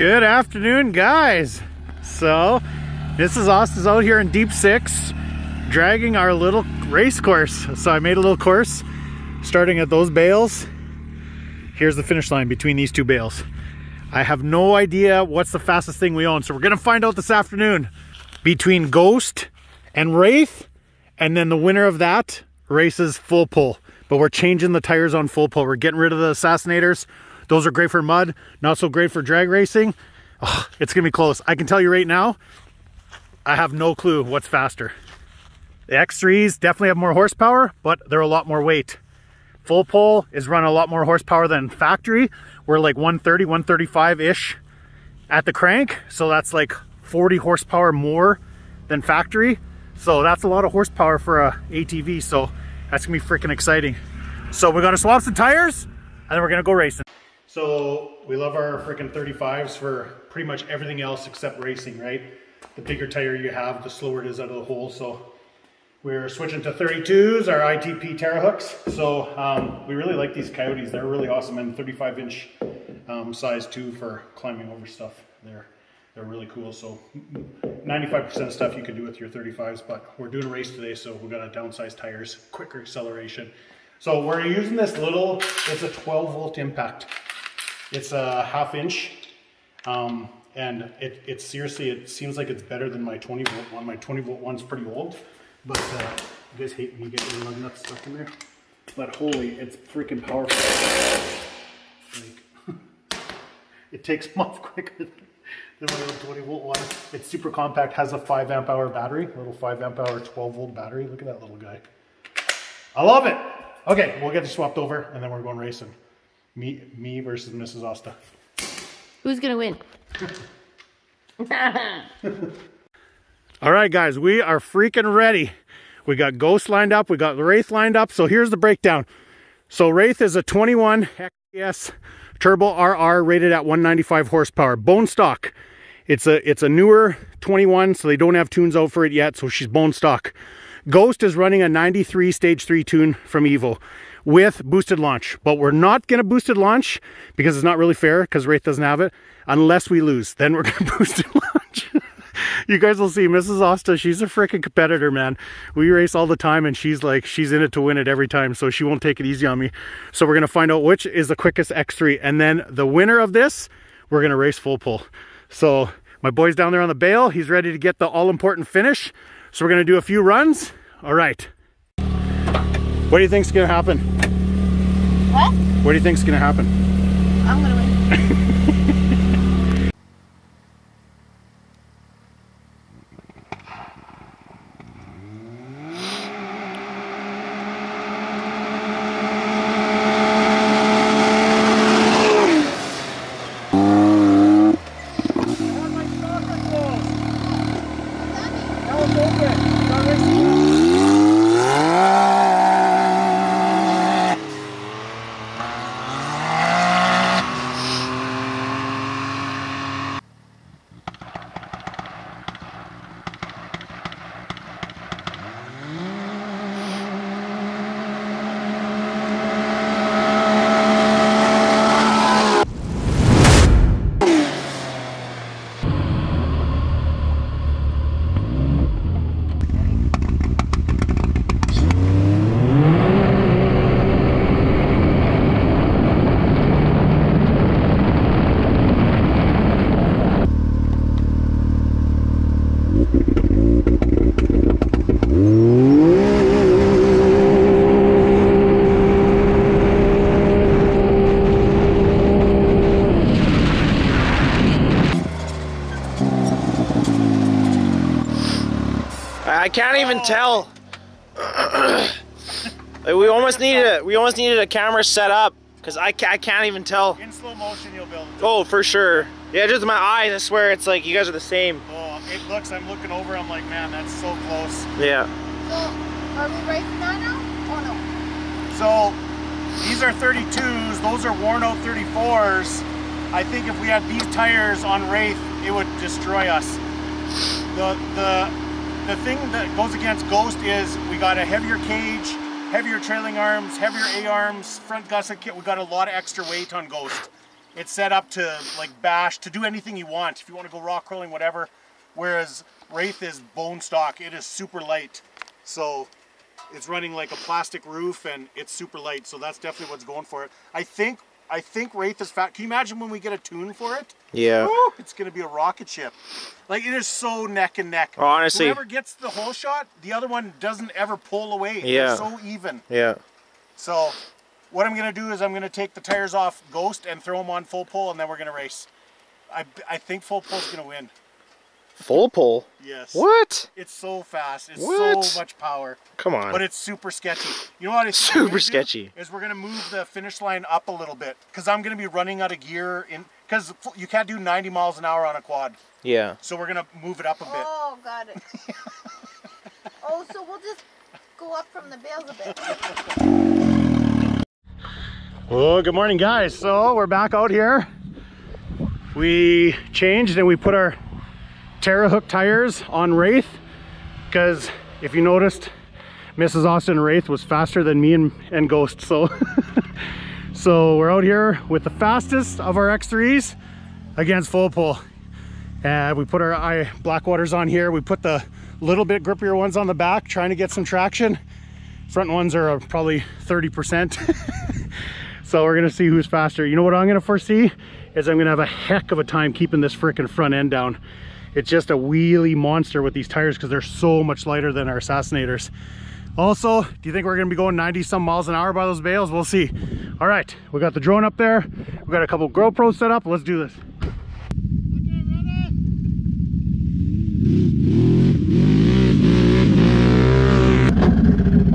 Good afternoon, guys. So Mrs. Osta's out here in Deep 6 dragging our little race course. So I made a little course starting at those bales. Here's the finish line between these two bales. I have no idea what's the fastest thing we own, so we're gonna find out this afternoon between Ghost and Wraith, and then the winner of that races FullPull. But we're changing the tires on FullPull. We're getting rid of the Assassinators. Those are great for mud, not so great for drag racing. Oh, it's gonna be close. I can tell you right now, I have no clue what's faster. The X3s definitely have more horsepower, but they're a lot more weight. FullPull is running a lot more horsepower than factory. We're like 130, 135-ish at the crank. So that's like 40 horsepower more than factory. So that's a lot of horsepower for a ATV. So that's gonna be freaking exciting. So we're gonna swap some tires and then we're gonna go racing. So we love our freaking 35s for pretty much everything else except racing, right? The bigger tire you have, the slower it is out of the hole. So we're switching to 32s, our ITP Terra hooks. So we really like these Coyotes. They're really awesome, and 35-inch size too for climbing over stuff. They're really cool. So 95% of stuff you can do with your 35s, but we're doing a race today, so we've got to downsize tires, quicker acceleration. So we're using this little, it's a 12-volt impact. It's a 1/2 inch, and it's seriously, it seems like it's better than my 20-volt one. My 20-volt one's pretty old, but you guys hate when you get your lug nuts stuck in there. But holy, it's freaking powerful. Like, it takes them off quicker than my little 20-volt one. It's super compact, has a 5 amp hour battery, a little 5 amp hour 12-volt battery. Look at that little guy. I love it. Okay, we'll get it swapped over, and then we're going racing. Me versus Mrs. Osta. Who's gonna win? All right, guys, we are freaking ready. We got Ghost lined up, we got Wraith lined up. So here's the breakdown. So Wraith is a 21 XS Turbo RR rated at 195 horsepower, bone stock. It's a newer 21, so they don't have tunes out for it yet, so she's bone stock. Ghost is running a 93 stage 3 tune from Evo with boosted launch, but we're not gonna boosted launch because it's not really fair because Wraith doesn't have it unless we lose. Then we're gonna boosted launch. You guys will see Mrs. Osta, she's a freaking competitor, man. We race all the time and she's in it to win it every time, so she won't take it easy on me. So we're gonna find out which is the quickest X3, and then the winner of this, we're gonna race FullPull. So my boy's down there on the bale, he's ready to get the all-important finish. So we're gonna do a few runs. All right. What do you think's gonna happen? What? What do you think's gonna happen? I'm gonna win. I can't even tell. we almost needed a camera set up because I can't even tell. In slow motion you'll be able to. Oh, for sure. Yeah, just my eyes, I swear it's like you guys are the same. Oh, it looks, I'm looking over, I'm like, man, that's so close. Yeah. So, are we racing that now? Oh no. So these are 32s, those are worn out 34s. I think if we had these tires on Wraith, it would destroy us. The thing that goes against Ghost is we got a heavier cage, heavier trailing arms, heavier A-arms, front gusset kit. We got a lot of extra weight on Ghost. it's set up to like bash, to do anything you want. If you want to go rock crawling, whatever. Whereas Wraith is bone stock. It is super light. So it's running like a plastic roof and it's super light. So that's definitely what's going for it. I think Wraith is fat. Can you imagine when we get a tune for it? Yeah. Woo, it's going to be a rocket ship. Like, it is so neck and neck. Honestly. Whoever gets the whole shot, the other one doesn't ever pull away. Yeah. They're so even. Yeah. So what I'm going to do is I'm going to take the tires off Ghost and throw them on FullPull, and then we're going to race. I think FullPull's going to win. FullPull? Yes. What? It's so fast. It's What? so much power. Come on. But it's super sketchy. You know what it's super sketchy. Is we're going to move the finish line up a little bit because I'm going to be running out of gear in, because you can't do 90 miles an hour on a quad. Yeah. So we're going to move it up a bit. Oh, got it. Oh, so we'll just go up from the bales a bit. Well, good morning, guys. So we're back out here. We changed and we put our Terra hook tires on Wraith because if you noticed, Mrs. Austin Wraith was faster than me and Ghost. So so we're out here with the fastest of our X3s against FullPull. We put our Blackwaters on here. We put the little bit grippier ones on the back, trying to get some traction. Front ones are probably 30%. So we're gonna see who's faster. You know what I'm gonna foresee is I'm gonna have a heck of a time keeping this frickin' front end down. It's just a wheelie monster with these tires because they're so much lighter than our Assassinators. Also, do you think we're gonna be going 90 some miles an hour by those bales? We'll see. All right, we got the drone up there. We got a couple GoPros set up. Let's do this.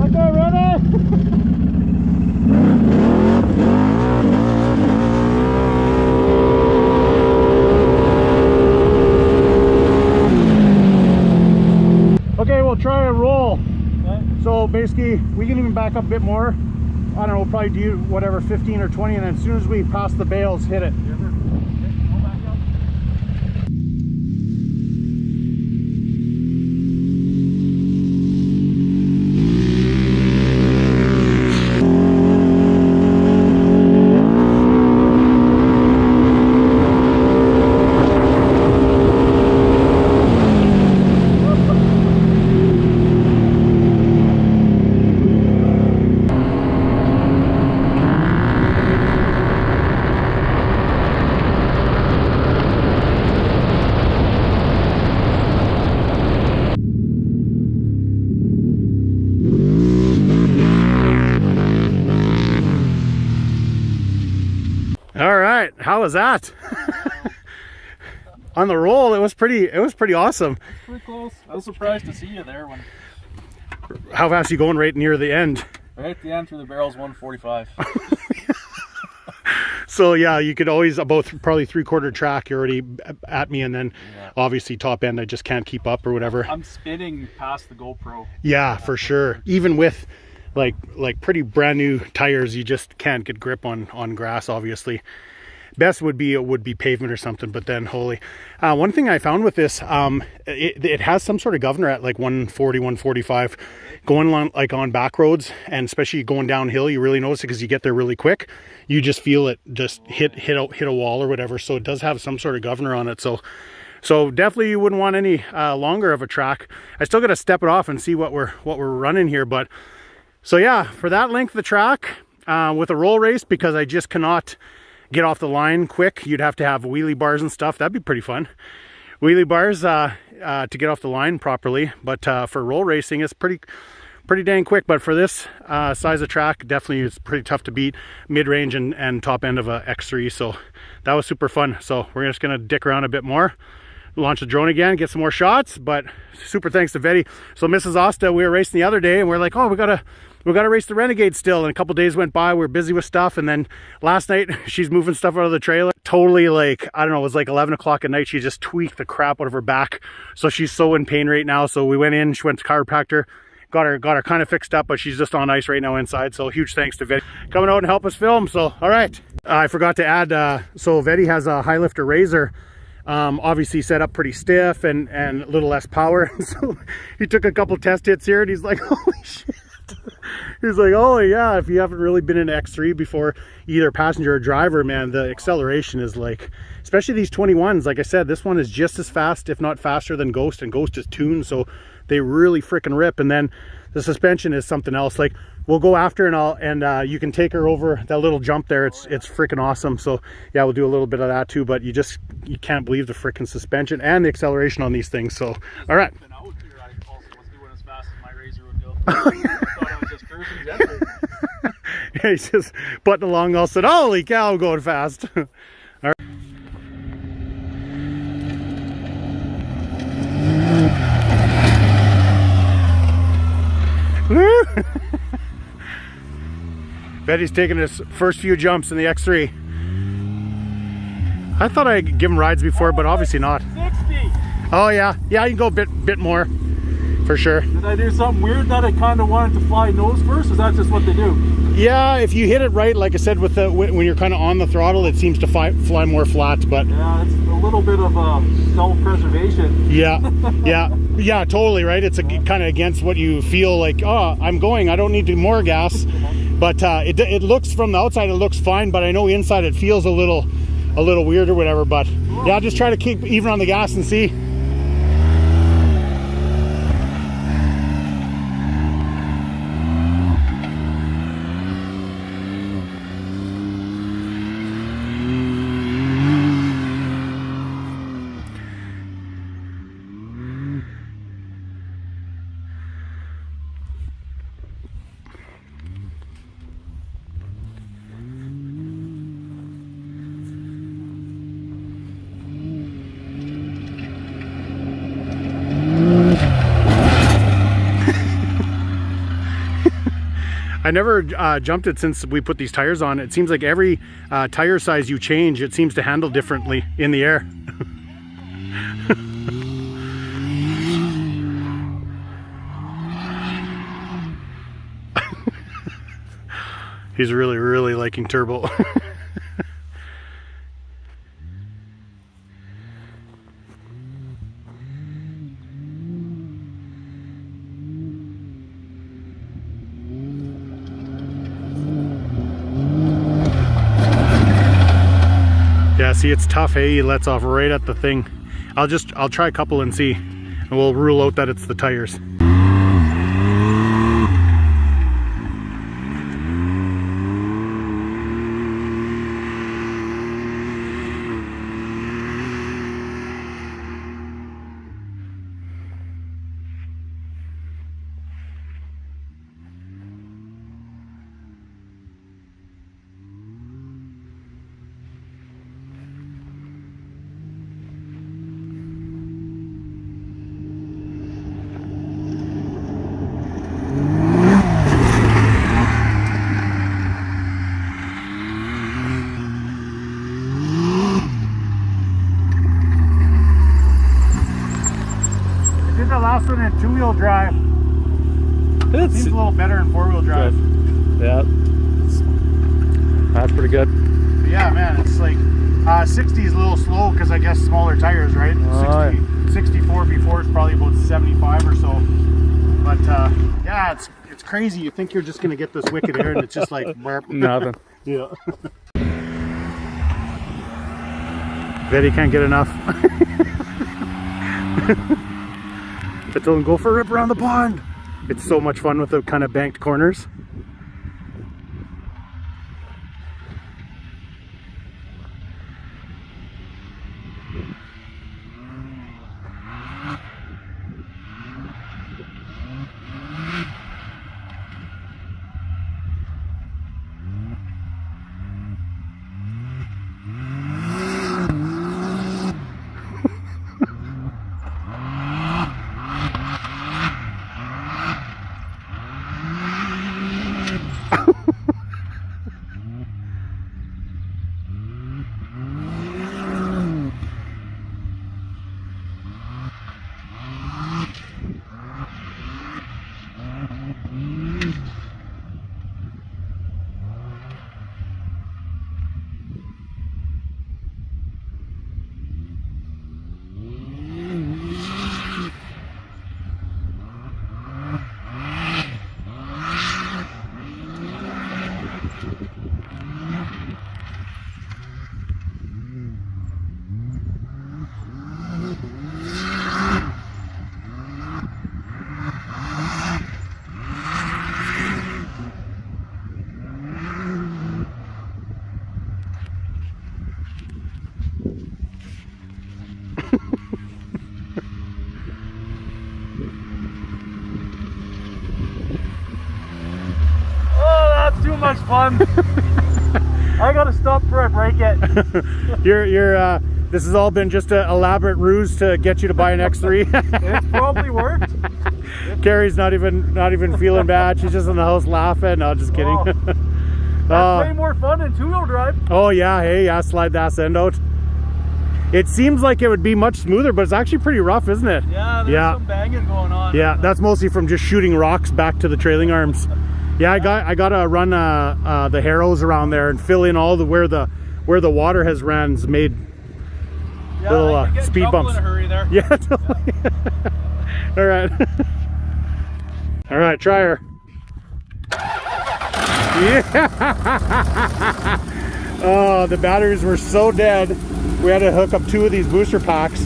Okay, ready? Okay, we'll try a roll. Okay. So basically, we can even back up a bit more. I don't know, we'll probably do whatever, 15 or 20, and then as soon as we pass the bales, hit it. All right, how was that? On the roll, it was pretty awesome. Pretty close. I was surprised to see you there when. How fast are you going right near the end? Right at the end through the barrels, 145. So yeah, you could always about probably 3/4 track. You're already at me, and then obviously top end, I just can't keep up or whatever. I'm spinning past the GoPro. Yeah, for sure. Even with like pretty brand new tires, you just can't get grip on grass. Obviously, best would be pavement or something. But then holy, one thing I found with this, it has some sort of governor at like 140, 145, going on like on back roads, and especially going downhill. You really notice it because you get there really quick. You just feel it just hit a wall or whatever. So it does have some sort of governor on it. So definitely you wouldn't want any longer of a track. I still got to step it off and see what we're running here, but. So yeah, for that length of the track, with a roll race, because I just cannot get off the line quick, you'd have to have wheelie bars and stuff. That'd be pretty fun. Wheelie bars to get off the line properly, but for roll racing, it's pretty dang quick. But for this size of track, definitely it's pretty tough to beat mid-range and top end of a X3. So that was super fun. So we're just gonna dick around a bit more, launch the drone again, get some more shots. But super thanks to Vetty. So Mrs. Asta, we were racing the other day and we're like, oh, we gotta race the Renegade still. And a couple days went by, we were busy with stuff. And then last night she's moving stuff out of the trailer. Totally like, I don't know, it was like 11 o'clock at night. She just tweaked the crap out of her back. So she's so in pain right now. So we went in, she went to chiropractor, got her kind of fixed up, but she's just on ice right now inside. So huge thanks to Vetty coming out and help us film. So, all right. I forgot to add, so Vetty has a high lifter razor. Obviously set up pretty stiff and a little less power. So he took a couple test hits here and he's like, holy shit, He's like, oh yeah, if you haven't really been in X3 before, either passenger or driver, man, the acceleration is like, especially these 21s, like I said, this one is just as fast, if not faster than Ghost, and Ghost is tuned, so they really freaking rip. And then the suspension is something else. Like, we'll go after and you can take her over that little jump there. It's freaking awesome. So yeah, we'll do a little bit of that too, but you can't believe the freaking suspension and the acceleration on these things. So all right. Yeah, he's just butting along. All said, holy cow, I'm going fast. All right. Betty's taking his first few jumps in the X3. I thought I'd give him rides before, but obviously not. 60. Oh yeah, yeah, you can go a bit more, for sure. Did I do something weird that I kind of wanted to fly nose first? Is that just what they do? Yeah, if you hit it right, like I said, with the when you're kind of on the throttle, it seems to fly more flat. But yeah, it's a little bit of self-preservation. Yeah, yeah, totally right. It's kind of against what you feel like. Oh, I'm going. I don't need to more gas. But it looks from the outside, it looks fine. But I know inside it feels a little weird or whatever. But yeah, just try to keep even on the gas and see. I never jumped it since we put these tires on. It seems like every tire size you change, it seems to handle differently in the air. He's really liking turbo. Yeah, see, it's tough, hey? He lets off right at the thing. I'll try a couple and see, and we'll rule out that it's the tires. Last one in two-wheel drive. It seems a little better in four-wheel drive. Yeah, that's pretty good. But yeah, man, it's like 60 is a little slow because I guess smaller tires, right? 64 before is probably about 75 or so. But yeah, it's crazy. You think you're just gonna get this wicked air, and it's just like Nothing. Yeah. Betty can't get enough. But don't go for a rip around the pond. It's so much fun with the kind of banked corners. fun. I gotta stop before I break it. This has all been just an elaborate ruse to get you to buy an X3. It's probably worked. Carrie's not even feeling bad. She's just in the house laughing. No, just kidding. That's way more fun than two-wheel drive. Oh yeah, hey, yeah, slide the ass end out. It seems like it would be much smoother, but it's actually pretty rough, isn't it? Yeah, there's some banging going on. Yeah, that's mostly from just shooting rocks back to the trailing arms. Yeah, I gotta run the harrows around there and fill in all where the water has made little speed bumps. In a hurry there. Yeah, totally. All right. All right, try her. Yeah. Oh, the batteries were so dead. We had to hook up 2 of these booster packs,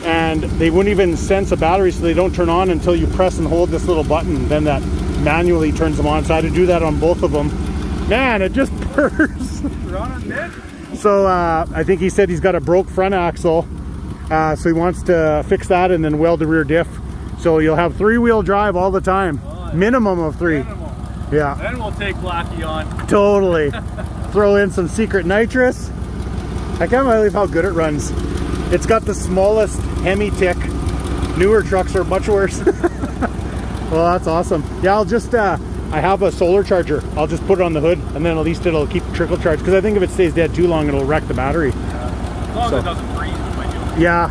and they wouldn't even sense a battery, so they don't turn on until you press and hold this little button. Then that manually turns them on. So I had to do that on both of them. Man, it just purrs. So I think he said he's got a broke front axle, so he wants to fix that and then weld the rear diff. So you'll have 3-wheel drive all the time, minimum of 3. Minimum. Yeah. Then we'll take Blackie on. Totally. Throw in some secret nitrous. I can't believe how good it runs. It's got the smallest Hemi tick. Newer trucks are much worse. Well, that's awesome. Yeah, I'll just, I have a solar charger. I'll just put it on the hood, and then at least it'll keep trickle charge. Because I think if it stays dead too long, it'll wreck the battery. Yeah. As long as it doesn't freeze, it might do it. Yeah.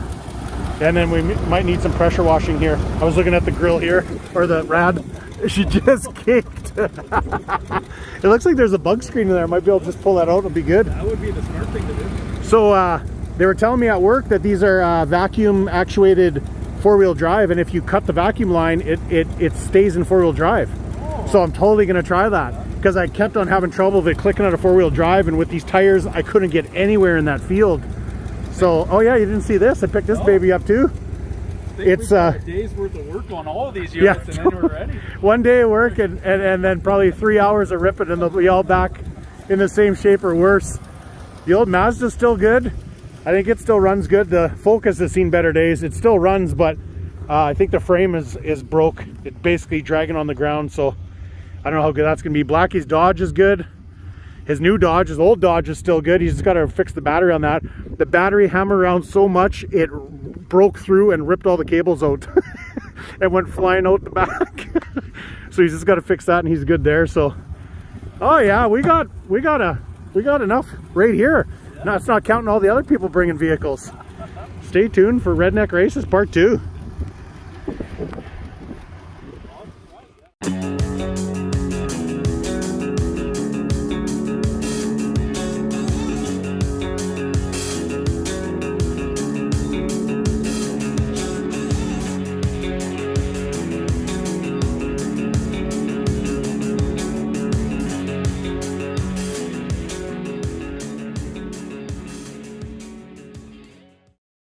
And then we might need some pressure washing here. I was looking at the grill here, or the rad. She just kicked. It looks like there's a bug screen in there. I might be able to just pull that out. It'll be good. That would be the smart thing to do. So they were telling me at work that these are vacuum actuated 4-wheel drive, and if you cut the vacuum line, it stays in 4-wheel drive. Oh. So I'm totally gonna try that, because I kept on having trouble with it clicking out a 4-wheel drive, and with these tires I couldn't get anywhere in that field. So oh yeah, you didn't see this? I picked this baby up too. It's a day's worth of work on all of these units, and then we're ready. One day of work and then probably 3 hours of ripping, and they'll be all back in the same shape or worse. The old Mazda's still good. I think it still runs good. The Focus has seen better days. It still runs, but I think the frame is broke. It's basically dragging on the ground, so I don't know how good that's gonna be. Blackie's Dodge is good. His new Dodge, his old Dodge is still good. He's just got to fix the battery on that. The battery hammered around so much, it broke through and ripped all the cables out. And went flying out the back. So he's just got to fix that, and he's good there. So, oh yeah, we got enough right here. Yeah. No, it's not counting all the other people bringing vehicles. Stay tuned for Redneck Races Part 2.